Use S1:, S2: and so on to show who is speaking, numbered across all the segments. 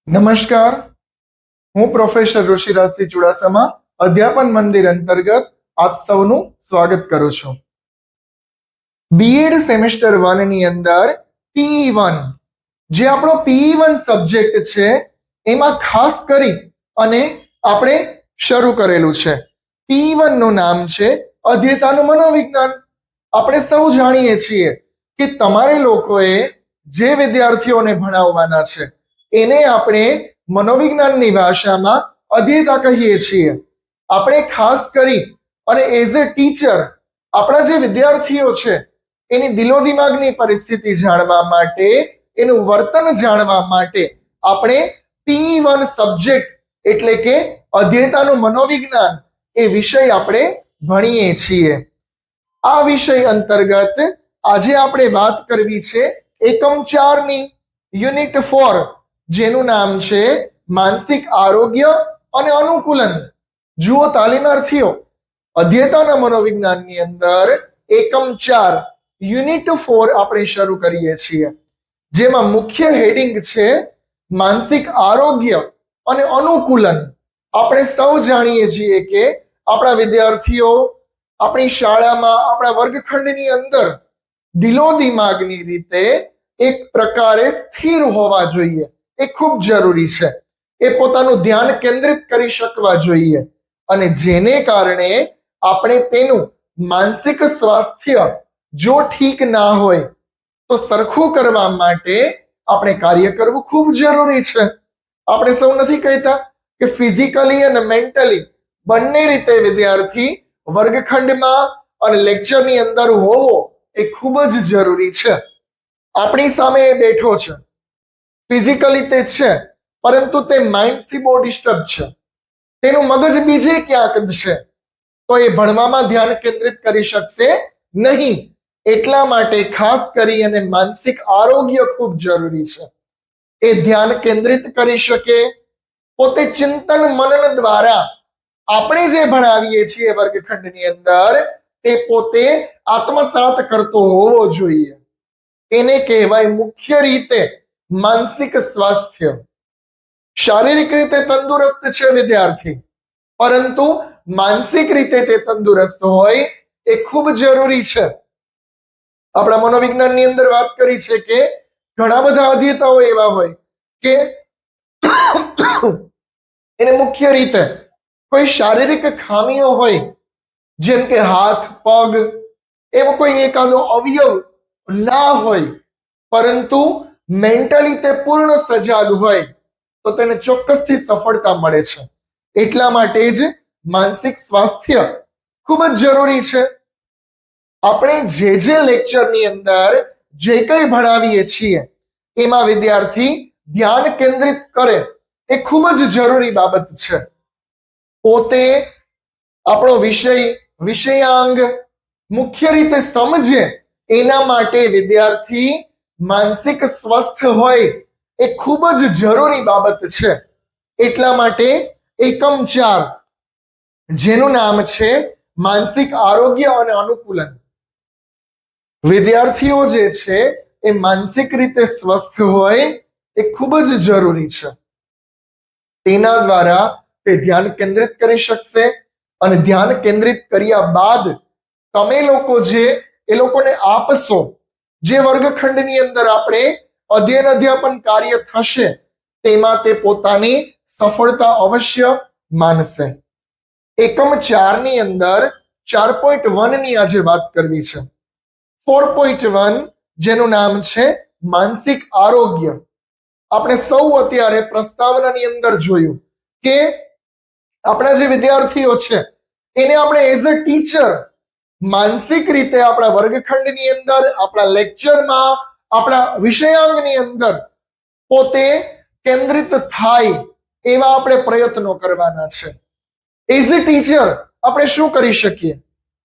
S1: નમસ્કાર, હું પ્રોફેસર ઋષિરાજસિંહ ચુડાસમા અધ્યાપન મંદિર અંતર્ગત આપ સૌનું સ્વાગત કરું છું. બીએડ સેમેસ્ટર 1 ની અંદર PE1 જે આપણો PE1 સબ્જેક્ટ છે એમાં ખાસ કરી અને આપણે શરૂ કરેલું છે. PE1 નું નામ છે અધ્યેતાનું મનોવિજ્ઞાન. આપણે સૌ જાણીએ છીએ કે તમારે લોકોએ જે વિદ્યાર્થીઓને ભણાવવાના છે એને આપણે મનોવિજ્ઞાનની ભાષામાં અધ્યેતા કહીએ છીએ. આપણે ખાસ કરી અને એઝ એ ટીચર આપણા જે વિદ્યાર્થીઓ છે એની દિલોદિમાગની પરિસ્થિતિ જાણવા માટે, એનું વર્તન જાણવા માટે આપણે PE1 સબ્જેક્ટ એટલે કે અધ્યેતાનું મનોવિજ્ઞાન એ વિષય આપણે ભણીએ છીએ. આ વિષય અંતર્ગત આજે આપણે વાત કરવી છે એકમ 4 ની યુનિટ 4 જેનું નામ છે માનસિક આરોગ્ય અને અનુકૂલન. જુઓ તાલીમાર્થીઓ, અધ્યેતાના મનોવિજ્ઞાનની અંદર એકમ 4 યુનિટ 4 આપણે શરૂ કરીએ છીએ, જેમાં મુખ્ય હેડિંગ છે માનસિક આરોગ્ય અને અનુકૂલન. આપણે સૌ જાણીએ છીએ કે આપણા વિદ્યાર્થીઓ આપણી શાળામાં, આપણા વર્ગખંડની અંદર દિલોદિમાગની રીતે એક પ્રકારે સ્થિર હોવા જોઈએ. એ ખૂબ જરૂરી છે. એ પોતાનું ધ્યાન કેન્દ્રિત કરી શકવા જોઈએ અને જેને કારણે આપણે તેનું માનસિક સ્વાસ્થ્ય જો ઠીક ના હોય તો સરખું કરવા માટે આપણે કાર્ય કરવું ખૂબ જરૂરી છે. આપણે સૌ નથી કહેતા કે ફિઝિકલી અને મેન્ટલી બંને રીતે વિદ્યાર્થી વર્ગખંડમાં અને લેક્ચરની અંદર હોવો એ ખૂબ જ જરૂરી છે. આપણી સામે એ બેઠો છે, ફિઝિકલી તે છે પરંતુ તે માઇન્ડથી બહુ ડિસ્ટર્બ છે, તેનું મગજ બીજે ક્યાંક છે, તો એ ભણવામાં ધ્યાન કેન્દ્રિત કરી શકશે નહીં. એટલા માટે ખાસ કરી અને માનસિક આરોગ્ય ખૂબ જરૂરી છે. એ ધ્યાન કેન્દ્રિત કરી શકે, પોતે ચિંતન મનન દ્વારા આપણે જે ભણાવીએ છીએ વર્ગખંડની અંદર તે પોતે આત્મસાત કરતો હોવો જોઈએ. એને કહેવાય મુખ્ય રીતે માનસિક સ્વાસ્થ્ય. શારીરિક રીતે તંદુરસ્ત છે વિદ્યાર્થી, પરંતુ માનસિક રીતે તે તંદુરસ્ત હોય એ ખૂબ જરૂરી છે. આપણા મનોવિજ્ઞાનની અંદર વાત કરી છે કે ઘણા બધા અધ્યેતાઓ એવા હોય કે એને મુખ્ય રીતે કોઈ શારીરિક ખામીઓ હોય, જેમ કે હાથ પગ, એવો કોઈ એકાદો અવયવ ના હોય, પરંતુ મેન્ટલી તે પૂર્ણ સજાગ હોય તો તેને ચોક્કસથી સફળતા મળે છે. એટલા માટે જ માનસિક સ્વાસ્થ્ય ખૂબ જ જરૂરી છે. આપણે જે લેક્ચરની અંદર જે કંઈ ભણાવીએ છીએ એમાં વિદ્યાર્થી ધ્યાન કેન્દ્રિત કરે એ ખૂબ જ જરૂરી બાબત છે. પોતે આપણો વિષયાંગ મુખ્ય રીતે સમજે એના માટે વિદ્યાર્થી માનસિક સ્વસ્થ હોય એ ખૂબ જ જરૂરી બાબત છે. એટલા માટે એકમ 4 જેનું નામ છે માનસિક આરોગ્ય અને અનુકૂલન, વિદ્યાર્થીઓ જે છે એ માનસિક રીતે સ્વસ્થ હોય એ ખૂબ જ જરૂરી છે. તેના દ્વારા તે ધ્યાન કેન્દ્રિત કરી શકશે અને ધ્યાન કેન્દ્રિત કર્યા બાદ તમે લોકો જે એ લોકોને આપશો, જે વર્ગખંડની અંદર આપણે અધ્યયન અધ્યાપન કાર્ય થશે તેમાં તે પોતાની સફળતા અવશ્ય માનશે. એકમ 4 ની અંદર 4.1 ની આજે વાત કરવી છે. 4.1 જેનું નામ છે માનસિક આરોગ્ય. આપણે સૌ અત્યારે પ્રસ્તાવનાની અંદર જોયું કે આપણા જે વિદ્યાર્થીઓ છે એને આપણે એઝ અ ટીચર માનસિક રીતે આપણા વર્ગખંડની અંદર, આપણા લેક્ચરમાં, આપણા વિષયાંગની અંદર પોતે કેન્દ્રિત થાય એવા આપણે પ્રયત્નો કરવાના છે. એઝ અ ટીચર આપણે શું કરી શકીએ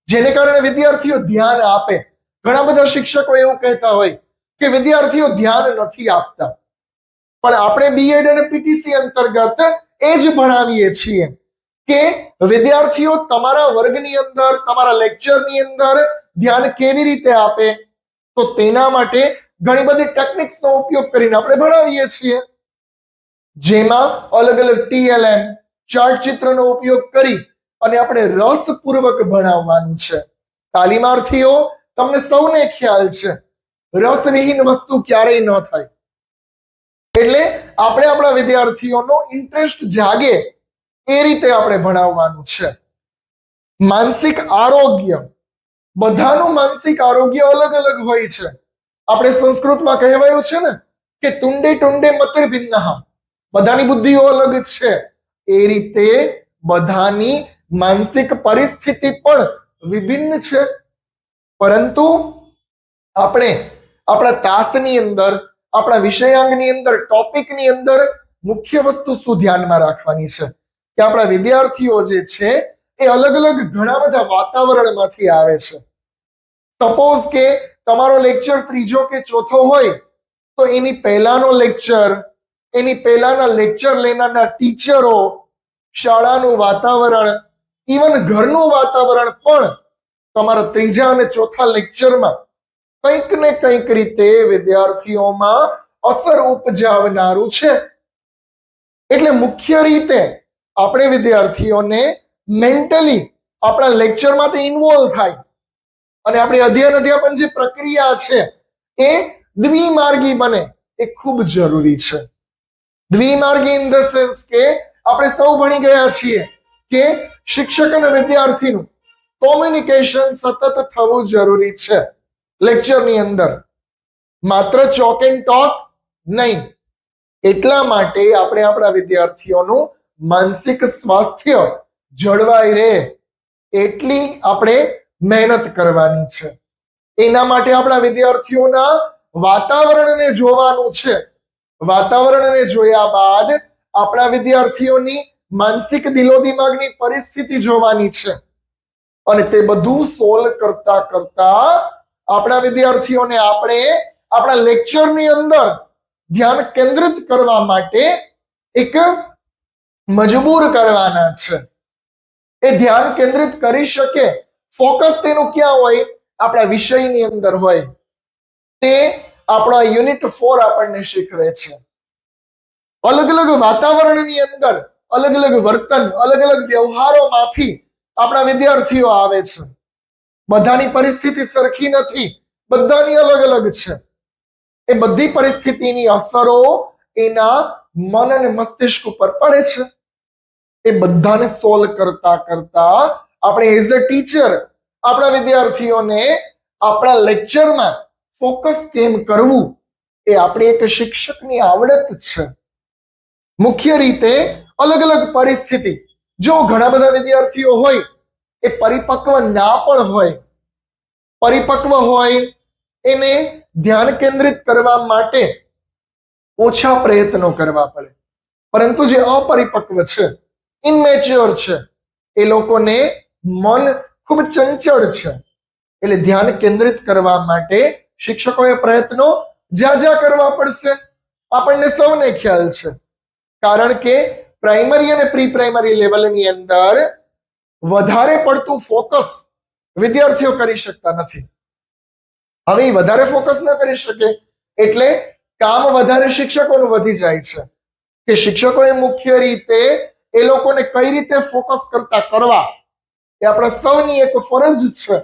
S1: જેને કારણે વિદ્યાર્થીઓ ધ્યાન આપે? ઘણા બધા શિક્ષકો એવું કહેતા હોય કે વિદ્યાર્થીઓ ધ્યાન નથી આપતા, પણ આપણે બીએડ અને પીટીસી અંતર્ગત એ જ ભણાવીએ છીએ કે વિદ્યાર્થીઓ તમારા વર્ગની અંદર, તમારા લેક્ચરની અંદર ધ્યાન કેવી રીતે આપે, તો તેના માટે ઘણી બધી ટેકનિક્સનો ઉપયોગ કરીને આપણે ભણાવીએ છીએ. જેમાં અલગ અલગ TLM ચાર્ટ ચિત્રનો ઉપયોગ કરી અને આપણે રસપૂર્વક ભણાવવાનું છે. તાલીમાર્થીઓ, તમને સૌને ખ્યાલ છે રસવિહીન વસ્તુ ક્યારેય ન થાય, એટલે આપણે આપણા વિદ્યાર્થીઓનો ઇન્ટરેસ્ટ જાગે એ રીતે આપણે ભણાવવાનું છે. માનસિક આરોગ્ય, બધાનું માનસિક આરોગ્ય અલગ અલગ હોય છે. આપણે સંસ્કૃતમાં કહેવાયું છે ને કે તુંડે ટુંડે મતિર ભિન્નઃ, બધાની બુદ્ધિઓ અલગ છે. એ રીતે બધાની માનસિક પરિસ્થિતિ પણ વિભિન્ન છે. પરંતુ આપણે આપણા તાસની અંદર, આપણા વિષયાંગની અંદર, ટોપિકની અંદર મુખ્ય વસ્તુ શું ધ્યાનમાં રાખવાની છે કે આપણા વિદ્યાર્થીઓ જે છે એ અલગ અલગ ઘણા બધા વાતાવરણમાંથી આવે છે. સપોઝ કે તમારો લેક્ચર ત્રીજો કે ચોથો હોય તો એની પહેલાનો લેક્ચર, એની પહેલાના લેક્ચર લેનારના ટીચરો, શાળાનું વાતાવરણ, ઇવન ઘરનું વાતાવરણ પણ તમારા ત્રીજા અને ચોથા લેક્ચરમાં કંઈક ને કંઈક રીતે વિદ્યાર્થીઓમાં અસર ઉપજાવનારું છે. એટલે મુખ્ય રીતે આપણે વિદ્યાર્થીઓને મેન્ટલી આપણા લેક્ચરમાંથી ઇન્વોલ્વ થાય અને આપણી અધ્યયન અધ્યાપન જે પ્રક્રિયા છે એ દ્વિમાર્ગી બને એ ખૂબ જરૂરી છે. દ્વિમાર્ગી ઇન ધ સેન્સ કે આપણે સૌ ભણી ગયા છીએ કે શિક્ષક અને વિદ્યાર્થીનું કોમ્યુનિકેશન સતત થવું જરૂરી છે લેક્ચરની અંદર, માત્ર ચોક એન્ડ ટોક નહીં. એટલા માટે આપણે આપણા વિદ્યાર્થીઓનું માનસિક સ્વાસ્થ્ય જળવાઈ રહે એટલી આપણે મહેનત કરવાની છે. એના માટે આપણા વિદ્યાર્થીઓના વાતાવરણને જોવાનું છે. વાતાવરણને જોયા બાદ આપણા વિદ્યાર્થીઓની માનસિક દિલોદિમાગની પરિસ્થિતિ જોવાની છે અને તે બધું સોલ્વ કરતા કરતા આપણા વિદ્યાર્થીઓને આપણે આપણા લેક્ચરની અંદર ધ્યાન કેન્દ્રિત કરવા માટે એક મજબૂર કરવાના છે. એ ધ્યાન કેન્દ્રિત કરી શકે, ફોકસ તેનું ક્યાં હોય? આપણા વિષયની અંદર હોય. તે આપણા યુનિટ 4 આપણને શીખવે છે. અલગ અલગ વાતાવરણની અંદર અલગ અલગ વર્તન, અલગ અલગ વ્યવહારોમાંથી આપણા વિદ્યાર્થીઓ આવે છે. બધાની પરિસ્થિતિ સરખી નથી, બધાની અલગ અલગ છે. એ બધી પરિસ્થિતિની અસરો એના મન અને મસ્તિષ્ક ઉપર પડે છે. એ બધાને સોલ્વ કરતા કરતા આપણે એઝ અ ટીચર આપણા વિદ્યાર્થીઓને આપણા લેક્ચરમાં ફોકસ કેમ કરવું એ આપણી એક શિક્ષકની આવડત છે. મુખ્ય રીતે અલગ અલગ પરિસ્થિતિ, જો ઘણા બધા વિદ્યાર્થીઓ હોય એ પરિપક્વ ના પણ હોય, પરિપક્વ હોય એને ધ્યાન કેન્દ્રિત કરવા માટે ઓછા પ્રયત્નો કરવા પડે, પરંતુ જે અપરિપક્વ છે, ઇનમેચ્યોર છે, એ લોકોને મન ખૂબ ચંચળ છે, એટલે ધ્યાન કેન્દ્રિત કરવા માટે શિક્ષકોએ પ્રયત્નો જ્યાં કરવા પડશે. આપણને સૌને ખ્યાલ છે, કારણ કે પ્રાઇમરી અને પ્રી પ્રાઇમરી લેવલની અંદર વધારે પડતું ફોકસ વિદ્યાર્થીઓ કરી શકતા નથી. હવે વધારે ફોકસ ન કરી શકે એટલે કામ વધારે શિક્ષકોનું વધી જાય છે કે શિક્ષકોએ મુખ્ય રીતે એ લોકોને કઈ રીતે ફોકસ કરતા કરવા એ આપણા સૌની એક ફરજ છે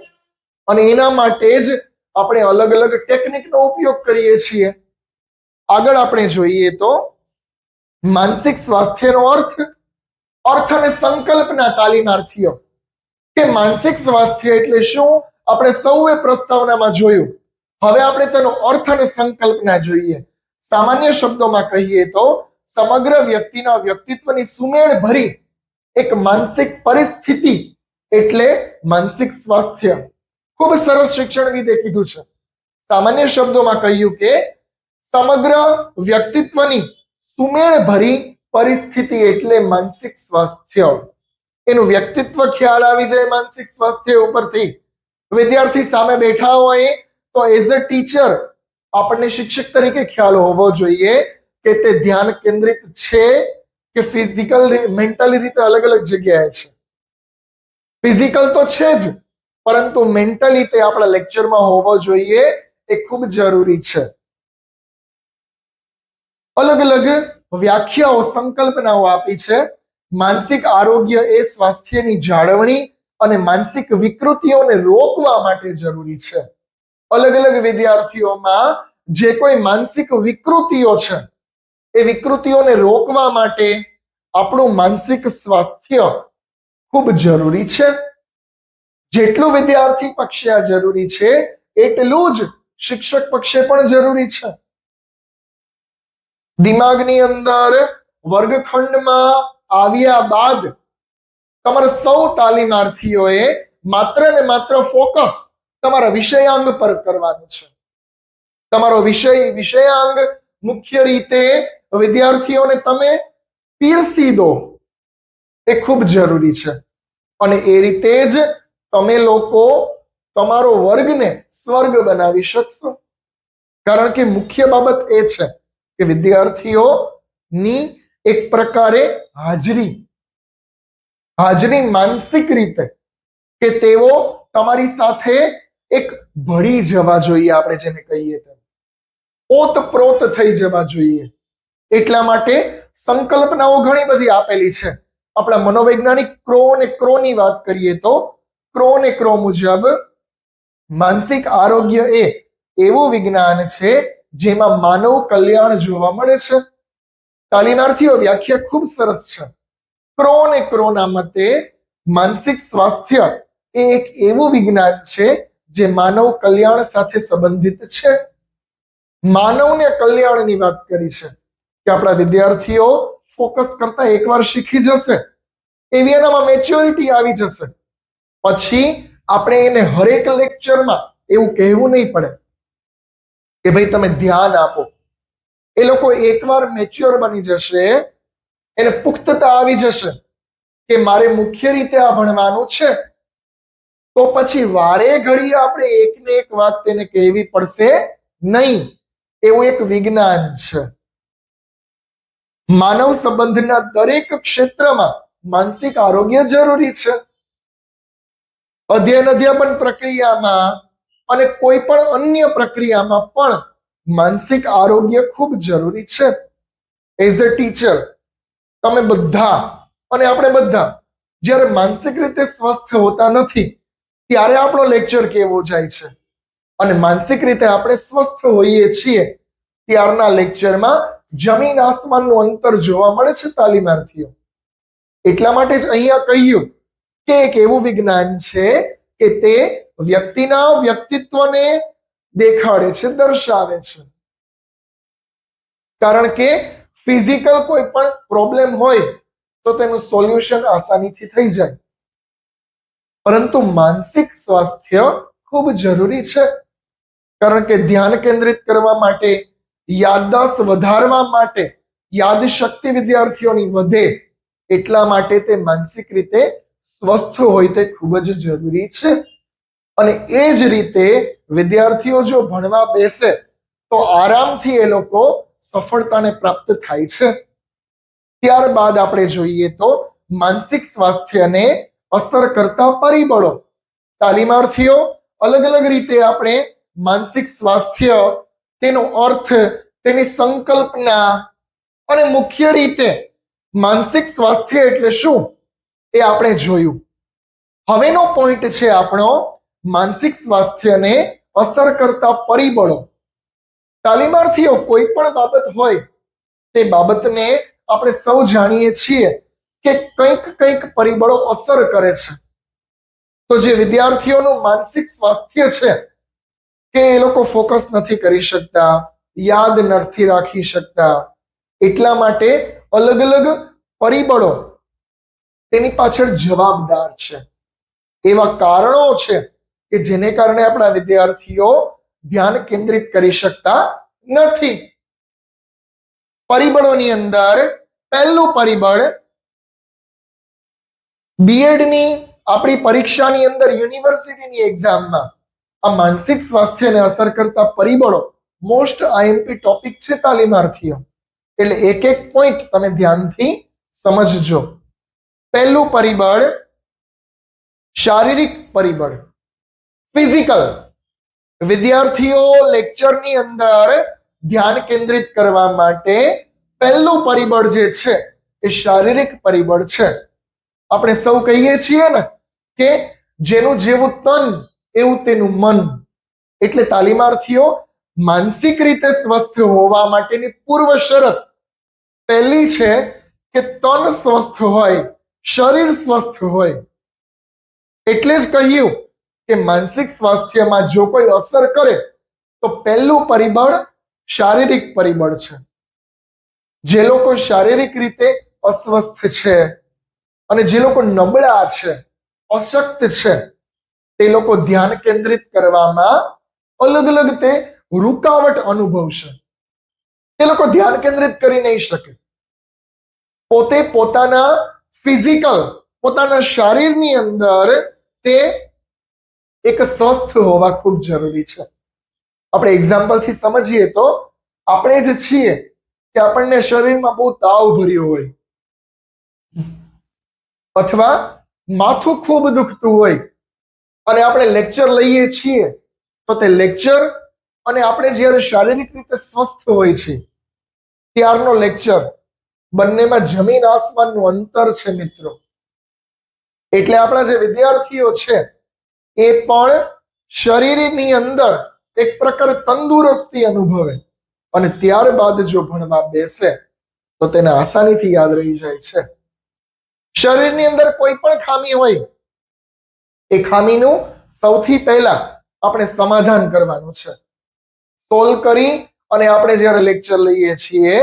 S1: અને એના માટે જ આપણે અલગ અલગ ટેકનિકનો ઉપયોગ કરીએ છીએ. આગળ આપણે જોઈએ તો માનસિક સ્વાસ્થ્યનો અર્થ અને સંકલ્પના તાલીમાર્થીઓ કે માનસિક સ્વાસ્થ્ય એટલે શું આપણે સૌએ પ્રસ્તાવનામાં જોયું. હવે આપણે તેનો અર્થ અને સંકલ્પના જોઈએ. સામાન્ય શબ્દોમાં કહીએ તો સમગ્ર વ્યક્તિના વ્યક્તિત્વની સુમેળ ભરી એક માનસિક પરિસ્થિતિ એટલે માનસિક સ્વાસ્થ્ય. ખૂબ સરસ શિક્ષણવિદે કીધું છે. સામાન્ય શબ્દોમાં કહ્યું કે સમગ્ર વ્યક્તિત્વની સુમેળ ભરી પરિસ્થિતિ એટલે માનસિક સ્વાસ્થ્ય. એનું વ્યક્તિત્વ ખ્યાલ આવી જાય માનસિક સ્વાસ્થ્ય ઉપરથી. વિદ્યાર્થી સામે બેઠા હોય તો એઝ અ ટીચર આપણને શિક્ષક તરીકે ખ્યાલ હોવો જોઈએ કે તે ધ્યાન કેન્દ્રિત છે કે ફિઝિકલ મેન્ટલી રીતે અલગ અલગ જગ્યાએ છે. ફિઝિકલ તો છે જ, પરંતુ મેન્ટલી તે આપણા લેક્ચરમાં હોવો જોઈએ, એ ખૂબ જરૂરી છે. અલગ અલગ વ્યાખ્યાઓ સંકલ્પનાઓ આપી છે. માનસિક આરોગ્ય એ સ્વાસ્થ્યની જાળવણી અને માનસિક વિકૃતિઓને રોકવા માટે જરૂરી છે. અલગ અલગ વિદ્યાર્થીઓમાં જે કોઈ માનસિક વિકૃતિઓ છે એ વિકૃતિઓને રોકવા માટે આપણું માનસિક સ્વાસ્થ્ય ખૂબ જરૂરી છે. જેટલું વિદ્યાર્થી પક્ષે આ જરૂરી છે એટલું જ શિક્ષક પક્ષે પણ જરૂરી છે. દિમાગની અંદર વર્ગખંડમાં આવ્યા બાદ તમારા સૌ તાલીમાર્થીઓએ માત્ર ને માત્ર ફોકસ તમારા વિષયાંગ પર કરવાનું છે. તમારો વિષયાંગ મુખ્ય રીતે વિદ્યાર્થીઓને તમે પીરસી દો એ ખૂબ જરૂરી છે. અને એ રીતે જ તમે લોકો તમારો વર્ગને સ્વર્ગ બનાવી શકશો. કારણ કે મુખ્ય બાબત એ છે કે વિદ્યાર્થીઓની એક પ્રકારે હાજરી માનસિક રીતે કે તેઓ તમારી સાથે એક ભળી જવા જોઈએ, આપણે જેને કહીએ તેમ ઓતપ્રોત થઈ જવા જોઈએ. એટલા માટે સંકલ્પનાઓ ઘણી બધી આપેલી છે. આપણા મનોવૈજ્ઞાનિક ક્રો અને ક્રોની વાત કરીએ તો ક્રો અને ક્રો મુજબ માનસિક આરોગ્ય એ એવું વિજ્ઞાન છે જેમાં માનવ કલ્યાણ જોવા મળે છે. તાલીમાર્થીઓ વ્યાખ્યા ખૂબ સરસ છે. ક્રો અને ક્રોના મતે માનસિક સ્વાસ્થ્ય એ એક એવું વિજ્ઞાન છે જે માનવ કલ્યાણ સાથે સંબંધિત છે. માનવને કલ્યાણની વાત કરી છે કે આપણા વિદ્યાર્થીઓ ફોકસ કરતા એકવાર શીખી જશે, એવી એનામાં મેચ્યોરિટી આવી જશે, પછી આપણે એને હરેક લેક્ચરમાં એવું કહેવું નહીં પડે કે ભાઈ તમે ધ્યાન આપો. એ લોકો એકવાર મેચ્યોર બની જશે, એને પુખ્તતા આવી જશે કે મારે મુખ્ય રીતે આ ભણવાનું છે, તો પછી વારે ઘડીએ આપણે એકને એક વાત તેને કહેવી પડશે નહીં. એવું એક વિજ્ઞાન છે. માનવ સંબંધના દરેક ક્ષેત્રમાં માનસિક આરોગ્ય જરૂરી છે. અધ્યાપન પ્રક્રિયામાં અને કોઈ પણ અન્ય પ્રક્રિયામાં પણ માનસિક આરોગ્ય ખૂબ જરૂરી છે. એઝ અ ટીચર તમે બધા અને આપણે બધા જ્યારે માનસિક રીતે સ્વસ્થ હોતા નથી ત્યારે આપણો લેક્ચર કેવો જાય છે, અને માનસિક રીતે આપણે સ્વસ્થ હોઈએ છીએ ત્યારના લેક્ચરમાં જમીન આસમાનનું અંતર જોવા મળે છે તાલીમાર્થીઓ. એટલા માટે જ અહીંયા કહ્યું કે એક એવું વિજ્ઞાન છે કે તે વ્યક્તિના વ્યક્તિત્વને દેખાડે છે, દર્શાવે છે. કારણ કે ફિઝિકલ કોઈ પણ પ્રોબ્લેમ હોય તો તેનું સોલ્યુશન આસાનીથી થઈ જાય, પરંતુ માનસિક સ્વાસ્થ્ય ખૂબ જરૂરી છે. કારણ કે ધ્યાન કેન્દ્રિત કરવા માટે, યાદદાસ્ત વધારવા માટે, યાદશક્તિ વિદ્યાર્થીઓની વધે એટલા માટે તે માનસિક રીતે સ્વસ્થ હોય તે ખૂબ જ જરૂરી છે. અને એ જ રીતે વિદ્યાર્થીઓ જો ભણવા બેસે તો આરામથી એ લોકો સફળતાને પ્રાપ્ત થાય છે. ત્યારબાદ આપણે જોઈએ તો માનસિક સ્વાસ્થ્યને અસર કરતા પરિબળો. તાલીમાર્થીઓ અલગ અલગ રીતે આપણે માનસિક સ્વાસ્થ્ય, તેનો અર્થ, તેની સંકલ્પના અને મુખ્ય રીતે માનસિક સ્વાસ્થ્ય એટલે શું એ આપણે જોયું. હવેનો પોઈન્ટ છે આપણો માનસિક સ્વાસ્થ્યને અસર કરતા પરિબળો. તાલીમાર્થીઓ કોઈ પણ બાબત હોય તે બાબતને આપણે સૌ જાણીએ છીએ કે કંઈક પરિબળો અસર કરે છે. તો જે વિદ્યાર્થીઓનું માનસિક સ્વાસ્થ્ય છે કે એ લોકો ફોકસ નથી કરી શકતા, યાદ નથી રાખી શકતા, એટલા માટે અલગ અલગ પરિબળો તેની પાછળ જવાબદાર છે. એવા કારણો છે કે જેને કારણે આપણા વિદ્યાર્થીઓ ધ્યાન કેન્દ્રિત કરી શકતા નથી. પરિબળોની અંદર પહેલું પરિબળ, બીએડની આપણી પરીક્ષાની અંદર, યુનિવર્સિટીની એક્ઝામમાં આ માનસિક સ્વાસ્થ્યને અસર કરતા પરિબળો મોસ્ટ આઈએમપી ટોપિક છે તાલીમાર્થીઓ. એટલે એક એક પોઈન્ટ તમે ધ્યાનથી સમજજો. પહેલું પરિબળ શારીરિક પરિબળ, ફિઝિકલ. વિદ્યાર્થીઓ લેક્ચરની અંદર ધ્યાન કેન્દ્રિત કરવા માટે પહેલું પરિબળ જે છે એ શારીરિક પરિબળ છે. આપણે સૌ કહીએ છીએ ને કે જેનું જેવું તન એવું તેનું મન. એટલે તાલીમાર્થીઓ માનસિક રીતે સ્વસ્થ હોવા માટેની પૂર્વ શરત પહેલી છે કે તન સ્વસ્થ હોય, શરીર સ્વસ્થ હોય. એટલે જ કહ્યું કે માનસિક સ્વાસ્થ્યમાં જો કોઈ અસર કરે તો પહેલું પરિબળ શારીરિક પરિબળ છે. જે લોકો શારીરિક રીતે અસ્વસ્થ છે અને જે લોકો નબળા છે, અશક્ત છે, તે લોકો ધ્યાન કેન્દ્રિત કરવામાં અલગ અલગ તે રૂકાવટ અનુભવશે. તે લોકો ધ્યાન કેન્દ્રિત કરી નહીં શકે. પોતે પોતાના ફિઝિકલ, પોતાના શરીરની અંદર તે એક સ્વસ્થ હોવા ખૂબ જરૂરી છે. આપણે એક્ઝામ્પલથી સમજીએ તો આપણે જ છીએ કે આપણને શરીરમાં બહુ તાવ ભર્યો હોય અથવા માથું ખૂબ દુખતું હોય અને આપણે લેક્ચર લઈએ છીએ, તો તે લેક્ચર અને આપણે જ્યારે શારીરિક રીતે સ્વસ્થ હોય છે ત્યારનો લેક્ચર, બંનેમાં જમીન આસમાનનું અંતર છે મિત્રો. એટલે આપણા જે વિદ્યાર્થીઓ છે એ પણ શરીરની અંદર એક પ્રકારે તંદુરસ્તી અનુભવે અને ત્યારબાદ જો ભણવા બેસે તો તેને આસાનીથી યાદ રહી જાય છે. શરીરની અંદર કોઈ પણ ખામી હોય, એ ખામીનું સૌથી પહેલા આપણે સમાધાન કરવાનું છે. સોલ્વ કરી અને આપણે જ્યારે લેક્ચર લઈએ છીએ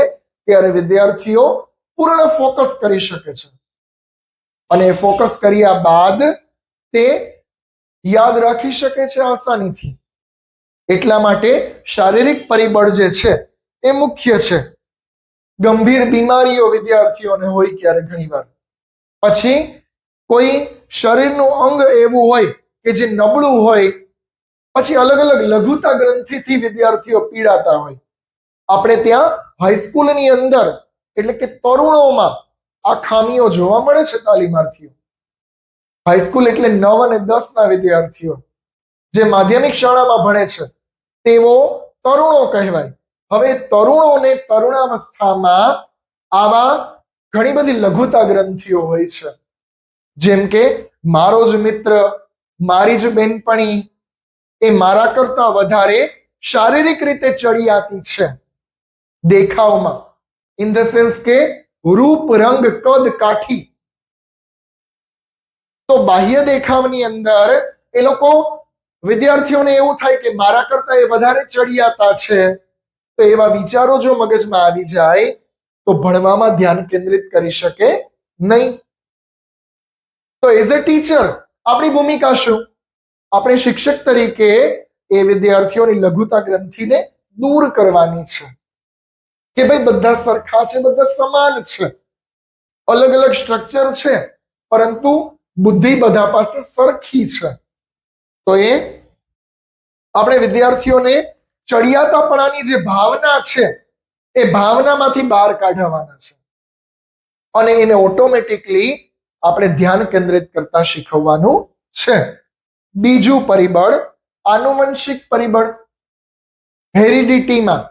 S1: ત્યારે વિદ્યાર્થીઓ પૂર્ણ ફોકસ કરી શકે છે અને ફોકસ કર્યા બાદ તે યાદ રાખી શકે છે આસાનીથી. એટલા માટે શારીરિક પરિબળ જે છે એ મુખ્ય છે. ગંભીર બીમારીઓ વિદ્યાર્થીઓને હોય ક્યારે ઘણીવાર, પછી કોઈ શરીરનું અંગ એવું હોય કે જે નબળું હોય, પછી અલગ અલગ લઘુતા ગ્રંથિથી વિદ્યાર્થીઓ પીડાતા હોય. આપણે ત્યાં હાઈસ્કૂલની અંદર એટલે કે તરુણોમાં આ ખામીઓ જોવા મળે છે. તાલીમાર્થીઓ, હાઈસ્કૂલ એટલે 9 અને 10 ના વિદ્યાર્થીઓ જે માધ્યમિક શાળામાં ભણે છે તેઓ તરુણો કહેવાય. હવે તરુણોને તરુણાવસ્થામાં આવા ઘણી બધી લઘુતા ગ્રંથિઓ હોય છે, જેમ કે મારો જ મિત્ર, મારી જ બેનપણી એ મારા કરતા વધારે શારીરિક રીતે ચડિયાતી છે દેખાવમાં, ઇન ધ સેન્સ કે રૂપ, રંગ, કદ, કાઠી. તો બાહ્ય દેખાવની અંદર એ લોકો, વિદ્યાર્થીઓને એવું થાય કે મારા કરતા એ વધારે ચડિયાતા છે. તો એવા વિચારો જો મગજમાં આવી જાય તો ભણવામાં ધ્યાન કેન્દ્રિત કરી શકે નહીં. તો એઝ અ ટીચર આપણી ભૂમિકા શું? આપણે શિક્ષક તરીકે એ વિદ્યાર્થીઓની લઘુતા ગ્રંથિને દૂર કરવાની છે કે ભાઈ બધા સરખા છે, બધા સમાન છે, અલગ અલગ સ્ટ્રક્ચર છે, પરંતુ બુદ્ધિ બધા પાસે સરખી છે. તો એ આપણે વિદ્યાર્થીઓને ચડિયાતાપણાની જે ભાવના છે એ ભાવનામાંથી બહાર કાઢવાના છે અને એને ઓટોમેટિકલી આપણે ધ્યાન કેન્દ્રિત કરતા શીખવવાનું છે. બીજું પરિબળ આનુવંશિક પરિબળ. હેરિડિટીમાં,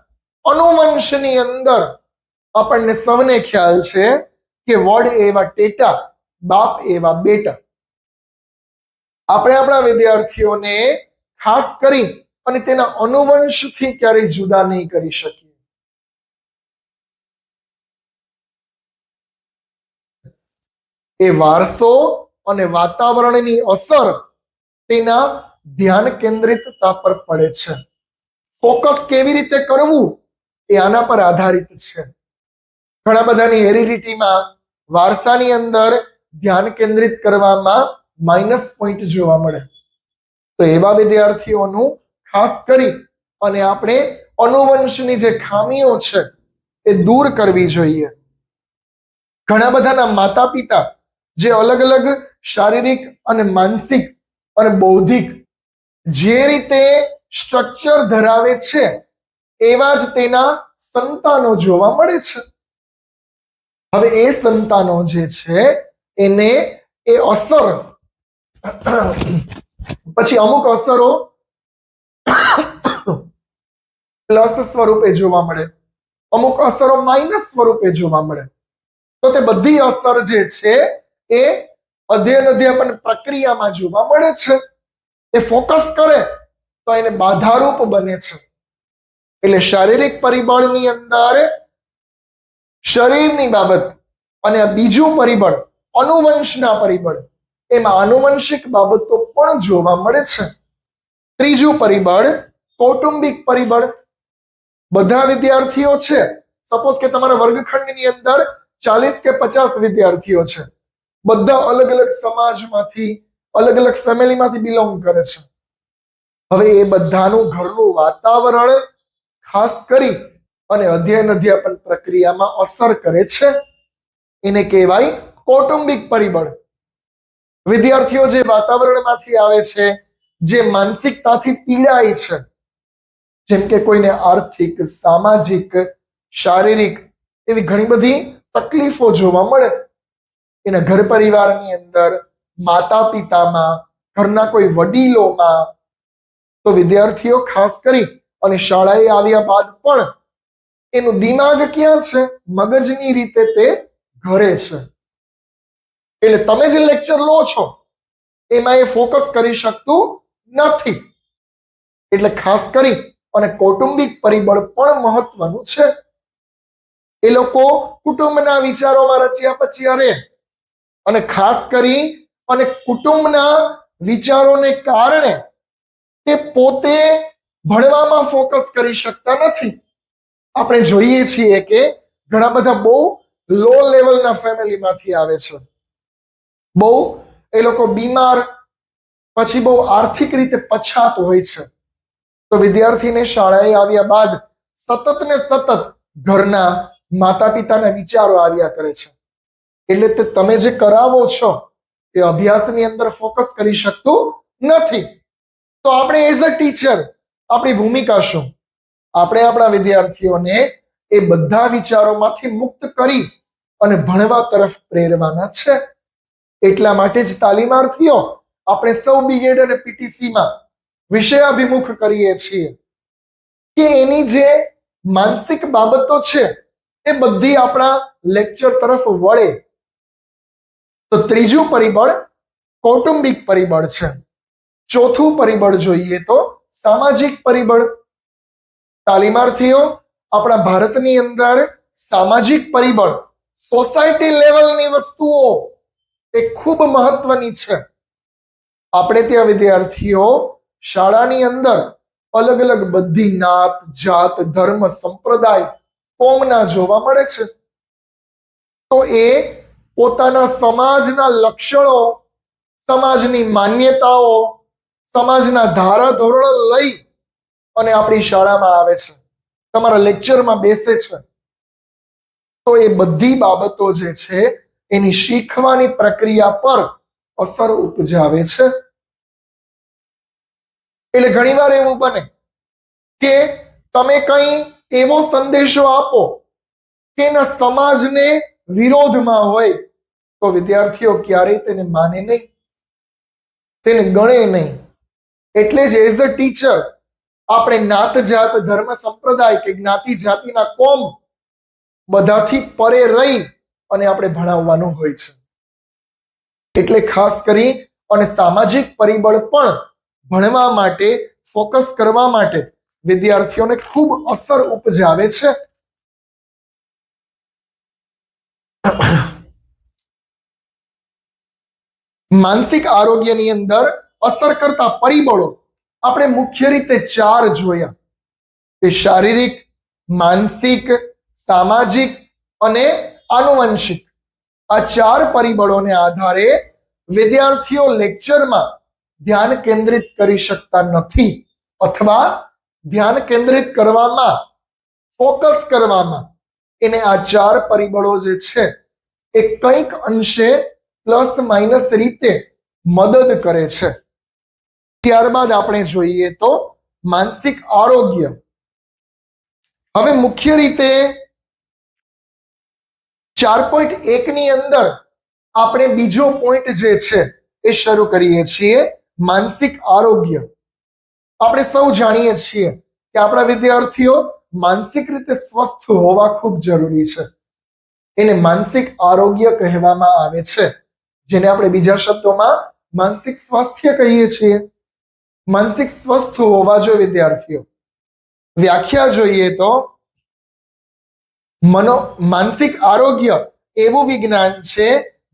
S1: અનુવંશની અંદર આપણને સૌને ખ્યાલ છે કે વડ એવા ટેટા, બાપ એવા બેટા. આપણે આપણા વિદ્યાર્થીઓને ખાસ કરી અને તેના અનુવંશથી ક્યારેય જુદા નહીં કરી શકીએ. એ વારસો અને વાતાવરણની અસર તેના ધ્યાન કેન્દ્રિતતા પર પડે છે. ફોકસ કેવી રીતે કરવું એ આના પર આધારિત છે. ઘણા બધાની હેરિડિટીમાં, વારસાની અંદર ધ્યાન કેન્દ્રિત કરવામાં માઇનસ પોઈન્ટ જોવા મળે. તો એવા વિદ્યાર્થીઓનું ખાસ કરી અને આપણે અનુવંશની જે ખામીઓ છે એ દૂર કરવી જોઈએ. ઘણા બધાના માતા પિતા જે અલગ અલગ શારીરિક અને માનસિક અને બૌદ્ધિક જે રીતે સ્ટ્રક્ચર ધરાવે છે એવા જ તેના સંતાનો જોવા મળે છે. હવે એ સંતાનો જે છે એને એ અસર, પછી અમુક અસરો પ્લસ સ્વરૂપે જોવા મળે, અમુક અસરો માઇનસ સ્વરૂપે જોવા મળે. તો તે બધી અસર જે છે એ અધ્યયન અધ્યાપન પ્રક્રિયામાં જોવા મળે છે. એ ફોકસ કરે તો એને બાધારૂપ બને છે. એટલે શારીરિક પરિબળની અંદર શરીરની બાબત અને આ બીજું પરિબળ અનુવંશના પરિબળ, એમાં આનુવંશિક બાબતો પણ જોવા મળે છે. ત્રીજું પરિબળ કૌટુંબિક પરિબળ. બધા વિદ્યાર્થીઓ છે, સપોઝ કે તમારા વર્ગખંડની અંદર 40 કે 50 વિદ્યાર્થીઓ છે, બધા અલગ અલગ સમાજમાંથી, અલગ અલગ ફેમિલીમાંથી બિલોંગ કરે છે. હવે એ બધાનું ઘરનું વાતાવરણ ખાસ કરી અને અધ્યયન અધ્યાપન પ્રક્રિયામાં અસર કરે છે. એને કહેવાય કૌટુંબિક પરિબળ. વિદ્યાર્થીઓ જે વાતાવરણમાંથી આવે છે, જે માનસિકતાથી પીડાય છે, જેમ કે કોઈને આર્થિક, સામાજિક, શારીરિક એવી ઘણી બધી તકલીફો જોવા મળે, એના ઘર પરિવારની અંદર, માતા પિતામાં, ઘરના કોઈ વડીલોમાં, તો વિદ્યાર્થીઓ ખાસ કરી અને શાળાએ આવ્યા બાદ પણ એનું દિમાગ ક્યાં છે? મગજની રીતે તે ઘરે છે. એટલે તમે જે લેક્ચર લો છો એમાં એ ફોકસ કરી શકતું નથી. એટલે ખાસ કરી અને કૌટુંબિક પરિબળ પણ મહત્વનું છે. એ લોકો કુટુંબના વિચારોમાં રચ્યા પચ્યા રહે અને ખાસ કરી અને કુટુંબના વિચારોને કારણે તે પોતે ભણવામાં ફોકસ કરી શકતા નથી. આપણે જોઈએ છીએ કે ઘણા બધા બહુ લો લેવલના ફેમિલીમાંથી આવે છે, બહુ એ લોકો બીમાર, પછી બહુ આર્થિક રીતે પછાત હોય છે. તો વિદ્યાર્થીને શાળાએ આવ્યા બાદ સતત ને સતત ઘરના માતા પિતાના વિચારો આવ્યા કરે છે. એટલે તે તમે જે કરાવો છો એ અભ્યાસની અંદર ફોકસ કરી શકતું નથી. તો આપણે એઝ અ ટીચર આપણી ભૂમિકા શું? આપણે આપણા વિદ્યાર્થીઓને એ બધા વિચારોમાંથી મુક્ત કરી અને ભણવા તરફ પ્રેરવાના છે. એટલા માટે જ તાલીમાર્થીઓ આપણે સૌ બીએડ અને પીટીસીમાં વિષયાભિમુખ કરીએ છીએ કે એની જે માનસિક બાબતો છે એ બધી આપણા લેક્ચર તરફ વળે. તો ત્રીજું પરિબળ કૌટુંબિક પરિબળ છે. ચોથું પરિબળ જોઈએ તો સામાજિક પરિબળ. તાલીમાર્થીઓ, આપણા ભારતની અંદર સામાજિક પરિબળ, સોસાયટી લેવલની વસ્તુઓ એ ખૂબ મહત્વની છે. આપણે ત્યાં વિદ્યાર્થીઓ શાળાની અંદર અલગ અલગ બધી નાત, જાત, ધર્મ, સંપ્રદાય, કોમના જોવા મળે છે. તો એ પોતાના સમાજના લક્ષણો, સમાજની માન્યતાઓ, સમાજના ધારાધોરણો લઈ અને આપણી શાળામાં આવે છે, તમારા લેક્ચરમાં બેસે છે. તો એ બધી બાબતો જે છે એની શીખવાની પ્રક્રિયા પર અસર ઉપજાવે છે. એટલે ઘણીવાર એવું બને કે તમે કંઈ એવો સંદેશો આપો કે એના સમાજને વિરોધમાં હોય, તો વિદ્યાર્થીઓ ક્યારેય તેને માને નહીં, તેને ગણે નહીં. એટલે જ એઝ અ ટીચર આપણે નાત, જાત, ધર્મ, સંપ્રદાય કે જ્ઞાતિ જાતિના કોમ બધાથી પરે રહી અને આપણે ભણાવવાનું હોય છે. એટલે ખાસ કરી અને સામાજિક પરિબળ પણ ભણવા માટે, ફોકસ કરવા માટે વિદ્યાર્થીઓને ખૂબ અસર ઉપજાવે છે. માનસિક આરોગ્યની અંદર અસર કરતા પરિબળો આપણે મુખ્ય રીતે 4 જોયા, કે શારીરિક, માનસિક, સામાજિક અને આનુવંશિક. આ 4 પરિબળોને આધારે વિદ્યાર્થીઓ લેક્ચરમાં ધ્યાન કેન્દ્રિત કરી શકતા નથી, અથવા ધ્યાન કેન્દ્રિત કરવામાં, ફોકસ કરવામાં એને આ 4 પરિબળો જે છે એ કંઈક અંશે પ્લસ માઇનસ રીતે મદદ કરે છે. ત્યારબાદ આપણે જોઈએ તો માનસિક આરોગ્ય. હવે મુખ્ય રીતે 4.1 ની અંદર આપણે બીજો પોઈન્ટ જે છે એ શરૂ કરીએ છીએ, માનસિક આરોગ્ય. આપણે સૌ જાણીએ છીએ કે આપણા વિદ્યાર્થીઓ માનસિક રીતે સ્વસ્થ હોવા ખૂબ જરૂરી છે. એને માનસિક આરોગ્ય કહેવામાં આવે છે, જેને આપણે બીજા શબ્દોમાં માનસિક સ્વાસ્થ્ય કહીએ છીએ. માનસિક સ્વસ્થ હોવા જોઈએ વિદ્યાર્થીઓ. વ્યાખ્યા જોઈએ તો માનસિક આરોગ્ય એવું વિજ્ઞાન છે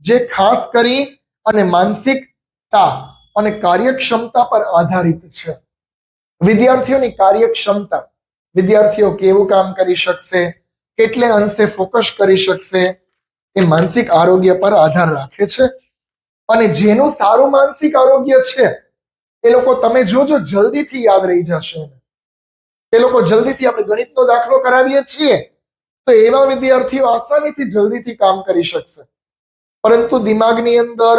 S1: જે ખાસ કરી અને માનસિકતા અને કાર્યક્ષમતા પર આધારિત છે. વિદ્યાર્થીઓની કાર્યક્ષમતા, વિદ્યાર્થીઓ કેવું કામ કરી શકશે, કેટલે અંશે ફોકસ કરી શકશે, એ માનસિક આરોગ્ય પર આધાર રાખે છે. અને જેનું સારું માનસિક આરોગ્ય છે એ લોકો તમે જોજો જલ્દીથી યાદ રહી જશે. એ લોકો જલ્દીથી, આપણે ગણિતનો દાખલો કરાવીએ છીએ તો એવા વિદ્યાર્થીઓ આસાનીથી જલ્દીથી કામ કરી શકશે. પરંતુ દિમાગની અંદર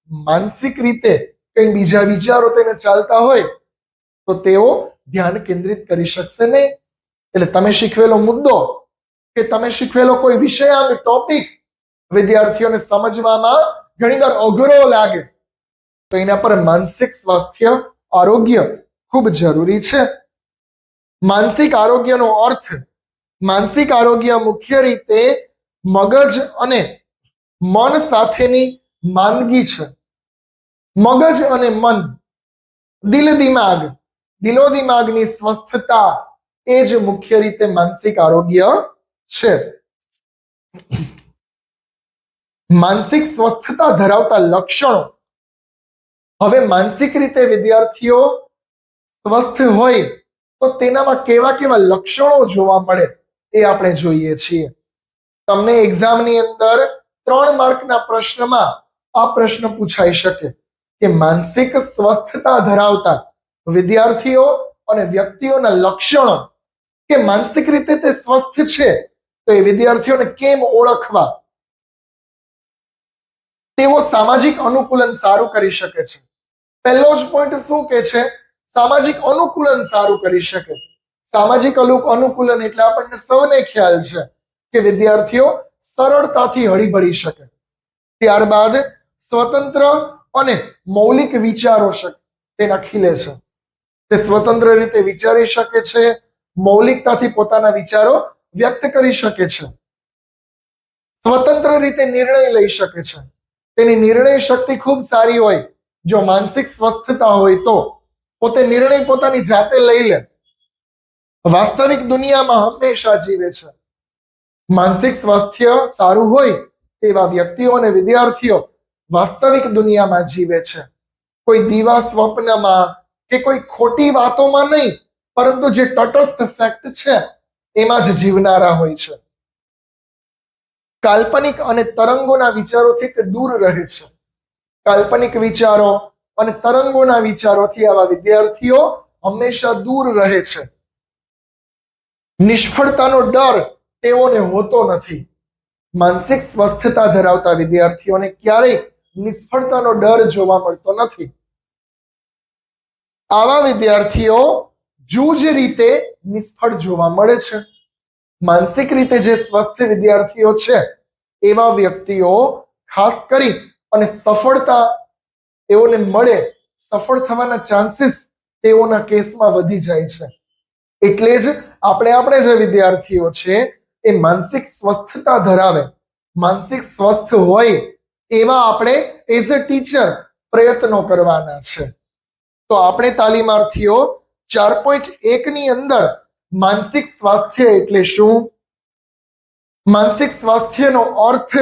S1: માનસિક રીતે કંઈ બીજા વિચારો તેને ચાલતા હોય તો તેઓ ધ્યાન કેન્દ્રિત કરી શકશે નહીં. એટલે તમે શીખવેલો મુદ્દો કે તમે શીખવેલો કોઈ વિષયાંગ ટોપિક વિદ્યાર્થીઓને સમજવામાં ઘણીવાર અઘરો લાગે તો એના પર માનસિક સ્વાસ્થ્ય આરોગ્ય ખૂબ જરૂરી છે. માનસિક આરોગ્યનો અર્થ, માનસિક આરોગ્ય મુખ્ય રીતે મગજ અને મન સાથેની માંદગી છે. મગજ અને મન, દિલો દિમાગની સ્વસ્થતા એ જ મુખ્ય રીતે માનસિક આરોગ્ય છે. માનસિક સ્વસ્થતા ધરાવતા લક્ષણો. હવે માનસિક રીતે વિદ્યાર્થીઓ સ્વસ્થ હોય તો તેનામાં કેવા કેવા લક્ષણો જોવા મળે એ આપણે જોઈએ છીએ. તમને એક્ઝામની અંદર 3 માર્કના પ્રશ્નમાં આ પ્રશ્ન પૂછાઈ શકે કે માનસિક સ્વસ્થતા ધરાવતા વિદ્યાર્થીઓ અને વ્યક્તિઓના લક્ષણો, કે માનસિક રીતે તે સ્વસ્થ છે તો એ વિદ્યાર્થીઓને કેમ ઓળખવા. તેઓ સામાજિક અનુકૂલન સારું કરી શકે છે. પહેલો જ પોઈન્ટ શું કે છે? સામાજિક અનુકૂલન સારું કરી શકે. સામાજિક અનુકૂલન એટલે આપણને સૌને ખ્યાલ છે કે વિદ્યાર્થીઓ સરળતાથી હળીભળી શકે. ત્યારબાદ સ્વતંત્ર અને મૌલિક વિચારો તેના ખીલે છે. તે સ્વતંત્ર રીતે વિચારી શકે છે, મૌલિકતાથી પોતાના વિચારો વ્યક્ત કરી શકે છે, સ્વતંત્ર રીતે નિર્ણય લઈ શકે છે. તેની નિર્ણય શક્તિ ખૂબ સારી હોય. જો માનસિક સ્વસ્થતા હોય તો પોતે નિર્ણય પોતાની જાતે લઈ લે. વાસ્તવિક દુનિયામાં હંમેશા જીવે છે. માનસિક સ્વાસ્થ્ય સારું હોય તેવા વ્યક્તિઓ અને વિદ્યાર્થીઓ વાસ્તવિક દુનિયામાં જીવે છે. કોઈ દીવા સ્વપ્નમાં કે કોઈ ખોટી વાતોમાં નહીં, પરંતુ જે તટસ્થ ફેક્ટ છે એમાં જ જીવનારા હોય છે. કાલ્પનિક અને તરંગોના વિચારોથી તે દૂર રહે છે. કાલ્પનિક વિચારો અને તરંગોના વિચારોથી આવા વિદ્યાર્થીઓ હંમેશા દૂર રહે છે. નિષ્ફળતાનો ડર તેઓને હોતો નથી. માનસિક સ્વસ્થતા ધરાવતા વિદ્યાર્થીઓને ક્યારેય નિષ્ફળતાનો ડર જોવા મળતો નથી. આવા વિદ્યાર્થીઓ જૂજ રીતે નિષ્ફળ જોવા મળે છે. માનસિક રીતે જે સ્વસ્થ વિદ્યાર્થીઓ છે એવા વ્યક્તિઓ ખાસ કરી અને સફળતા એઓને મળે, સફળ થવાના ચાન્સીસ તેઓના કેસમાં વધી જાય છે. એટલે જ આપણે જે વિદ્યાર્થીઓ છે એ માનસિક સ્વસ્થતા ધરાવે, માનસિક સ્વસ્થ હોય એવા આપણે એઝ અ ટીચર પ્રયત્નો કરવાના છે. તો આપણે તાલીમાર્થીઓ 4.1 ની અંદર માનસિક સ્વાસ્થ્ય એટલે શું, માનસિક સ્વાસ્થ્યનો અર્થ